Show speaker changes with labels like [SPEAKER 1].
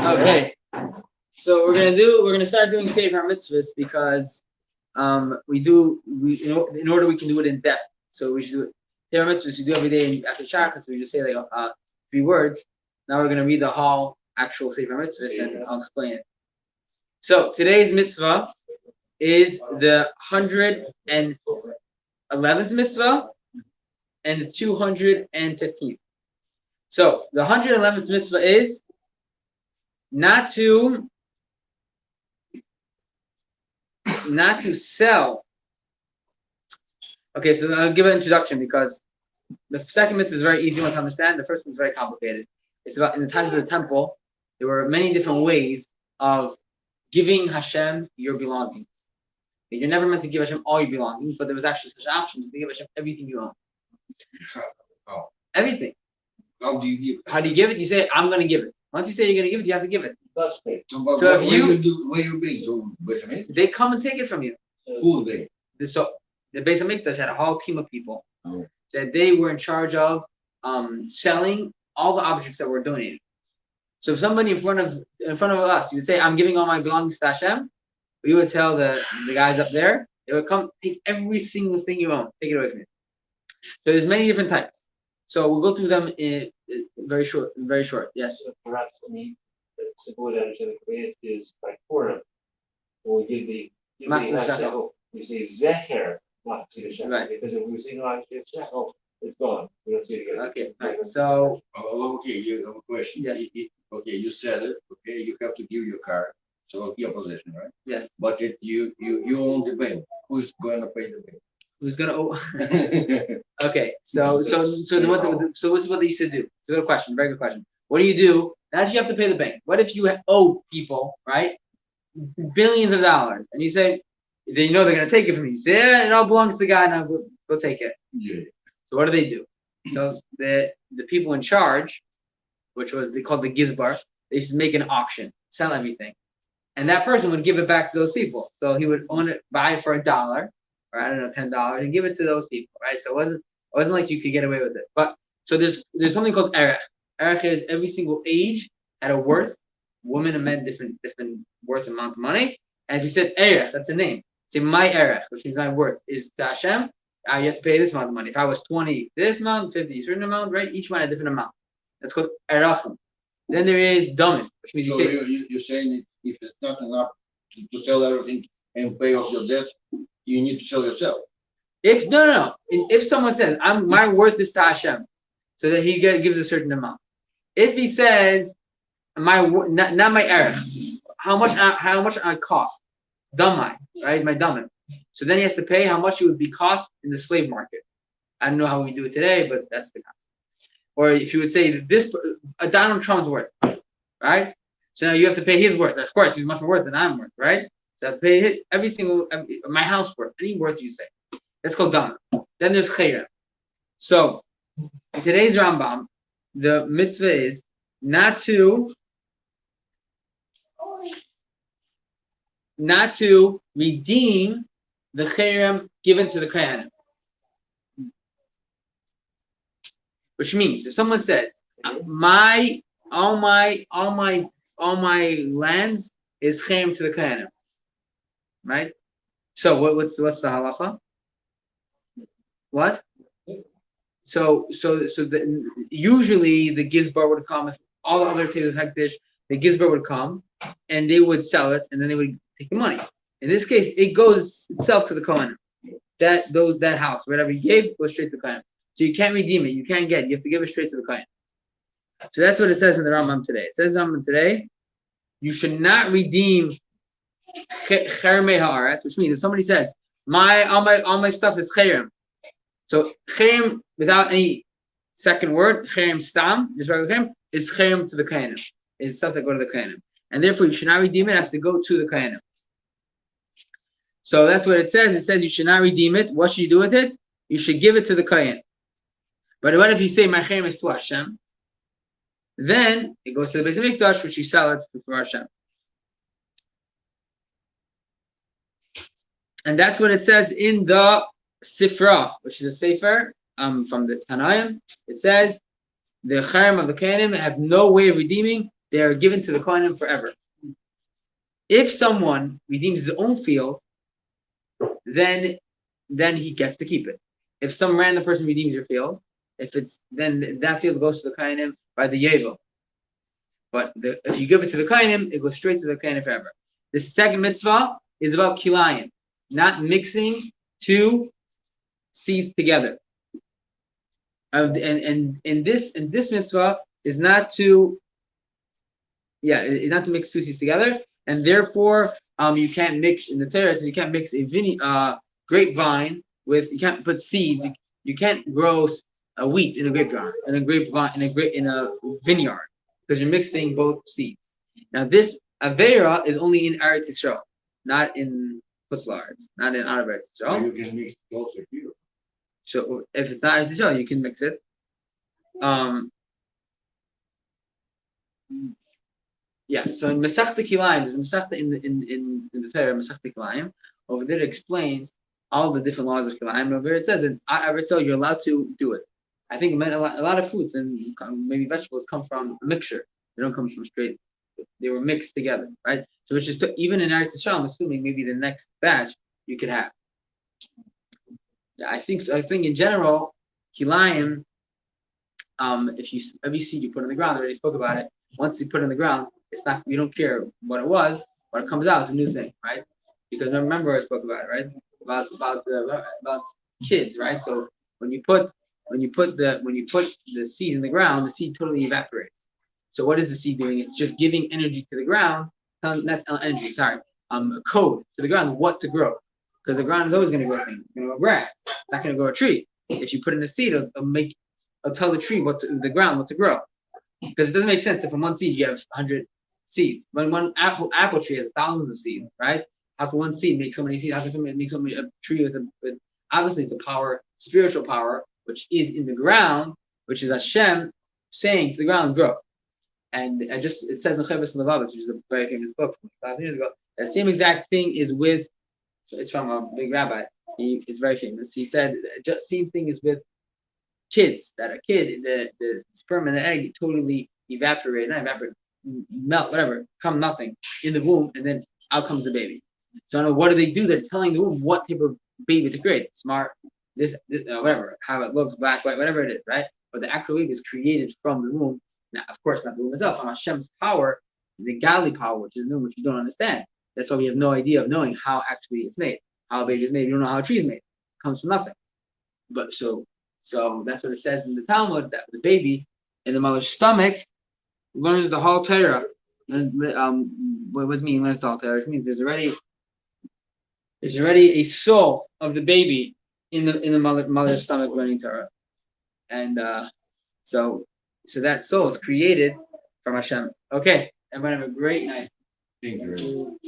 [SPEAKER 1] Okay. So we're gonna start doing Seder Hamitzvos because in order we can do it in depth. So we should do it. Seder Hamitzvos we do every day after Shachar, so we just say like 3 words. Now we're gonna read the whole actual Seder Hamitzvos and I'll explain it. So today's mitzvah is the 111th mitzvah and the 215th. So the 111th mitzvah is not to sell. Okay, so I'll give an introduction because the second mitzvah is very easy one to understand. The first one is very complicated. It's about in the times of the temple, there were many different ways of giving Hashem your belongings. You're never meant to give Hashem all your belongings, but there was actually such an option to give Hashem everything you own.
[SPEAKER 2] Oh.
[SPEAKER 1] Everything.
[SPEAKER 2] How do you give it?
[SPEAKER 1] How do you give it? You say, I'm going to give it. Once you say you're going to give it, you have to give it.
[SPEAKER 2] So if you do, what you bring to Beit
[SPEAKER 1] they come and take it from you.
[SPEAKER 2] Who they?
[SPEAKER 1] So the Beis Hamikdash had a whole team of people
[SPEAKER 2] Oh.
[SPEAKER 1] that they were in charge of selling all the objects that were donated. So if somebody in front of us, you would say, I'm giving all my belongings to Hashem, we would tell the guys up there, they would come take every single thing you own, take it away from you. So there's many different types. So we'll go through them in very short. Yes.
[SPEAKER 3] Perhaps the simple way to understand the command is by Purim. When we give the shekel, we say Zecher, not see the shekel.
[SPEAKER 1] Right.
[SPEAKER 3] Because if we say not see the shekel, it's gone. We don't see it again.
[SPEAKER 1] Okay. Right. So.
[SPEAKER 2] Okay, you have a question.
[SPEAKER 1] Yes.
[SPEAKER 2] Okay, you said it. Okay, you have to give your card, so your possession, right?
[SPEAKER 1] Yes.
[SPEAKER 2] But you own the bank. Who's going to pay the bank?
[SPEAKER 1] Who's gonna owe? Okay, so this is what they used to do. It's a good question, very good question. What do you do? Now that you have to pay the bank. What if you owe people, right, billions of dollars, and you say they know they're gonna take it from you? You say, yeah, it all belongs to the guy. Now go take it.
[SPEAKER 2] Yeah.
[SPEAKER 1] So what do? So the people in charge, which was they called the Gizbar, they used to make an auction, sell everything, and that person would give it back to those people. So he would own it, buy it for $1. Or I don't know, $10, and give it to those people, right? So it wasn't like you could get away with it. But so there's something called erech. Erech is every single age at a worth. Women and men different worth amount of money. And if you said erech, that's a name. Say my erech, which means my worth is to Hashem. You have to pay this amount of money. If I was 20, this amount, 50, a certain amount, right? Each one a different amount. That's called erechim. Then there is damin, which means
[SPEAKER 2] so you're saying if it's not enough to sell everything and pay off your debts, you need to sell yourself.
[SPEAKER 1] If someone says, my worth is to Hashem, so that he gives a certain amount. If he says, not my erech, how much I cost, damai, right, my damin. So then he has to pay how much it would be cost in the slave market. I don't know how we do it today, but that's the concept. Or if you would say this, Donald Trump's worth, right? So now you have to pay his worth. Of course, he's much more worth than I'm worth, right? So I have to pay my house worth, any worth you say. That's called damin. Then there's chayra. So in today's Rambam, the mitzvah is not to redeem the chayrim given to the kohanim. Which means if someone says, all my lands is chayrim to the kohanim. Right? So what's the halacha? What? So usually the gizbar would come if all the other tables hektish, the gizbar would come and they would sell it and then they would take the money. In this case, it goes itself to the kohen. That house, whatever he gave, goes straight to the kohen. So you can't redeem it. You can't get it. You have to give it straight to the kohen. So that's what it says in the Rambam today. It says in the Rambam today, you should not redeem chermei haaretz, which means if somebody says all my stuff is cherem, so cherem without any second word, cherem stam, just regular cherem, is cherem to the kohanim. It's stuff that go to the kohanim, and therefore you should not redeem it. It has to go to the kohanim. So that's what it says. It says you should not redeem it. What should you do with it? You should give it to the kohen. But what if you say my cherem is to Hashem? Then it goes to the Beis Hamikdash, which you sell it for Hashem. And that's what it says in the Sifra, which is a sefer from the Tanaim. It says the cherem of the kohanim have no way of redeeming. They are given to the kohanim forever. If someone redeems his own field, then he gets to keep it. If some random person redeems your field, then that field goes to the kohanim by the yevel. But if you give it to the kohanim, it goes straight to the kohanim forever. The second mitzvah is about kilayim, not mixing two seeds together. And in this mitzvah is not to mix two seeds together, and therefore you can't mix in the terrace. You can't mix a grapevine with, you can't put seeds. You can't grow a wheat in a grapevine, in a vineyard, because you're mixing both seeds. Now this avera is only in Eretz Yisrael, not in Chutz La'aretz, not in out of Eretz Yisrael.
[SPEAKER 2] You can mix also here.
[SPEAKER 1] So if it's not Eretz Yisrael, you can mix it. So in Masechta Kilayim, there's a Masechta in the Torah, Masechta Kilayim. Over there it explains all the different laws of Kilayim. Over there it says in Eretz Yisrael you're allowed to do it. I think a lot of fruits and maybe vegetables come from a mixture. They don't come from straight. They were mixed together, right? So which is even in Eretz Yisrael, I'm assuming maybe the next batch you could have. Yeah, I think in general, Kilayim, if every seed you put in the ground, I already spoke about it. Once you put it in the ground, it's not, you don't care what it was, what it comes out, it's a new thing, right? Because remember I spoke about it, right? About kids, right? So when you put the seed in the ground, the seed totally evaporates. So what is the seed doing? It's just giving energy to the ground, code to the ground what to grow. Because the ground is always going to grow things. It's going to grow grass. It's not going to grow a tree. If you put in a seed, it'll tell the tree the ground what to grow. Because it doesn't make sense if from one seed you have 100 seeds. When one apple tree has thousands of seeds, right? How can one seed make so many seeds? How can somebody make a tree with obviously it's a power, spiritual power, which is in the ground, which is Hashem saying to the ground, grow. And it says in Chavis Levavos, which is a very famous book from 1,000 years ago, that same exact thing is with, it's from a big rabbi, he is very famous. He said, same thing is with kids, that a kid, the sperm and the egg totally melt, whatever, become nothing in the womb, and then out comes the baby. So what do? They're telling the womb what type of baby to create. Smart, this whatever, how it looks, black, white, whatever it is, right? But the actual baby is created from the womb. Now, of course, not the womb itself, from Hashem's power, the godly power, which is new, which you don't understand. That's why we have no idea of knowing how actually it's made, how a baby is made. You don't know how a tree is made. It comes from nothing. But so that's what it says in the Talmud, that the baby in the mother's stomach learns the whole Torah. What does it mean? Learns the whole Torah. It means there's already a soul of the baby in the mother's stomach learning Torah, and so that soul is created from Hashem. Okay, everyone have a great night.
[SPEAKER 2] Thank you.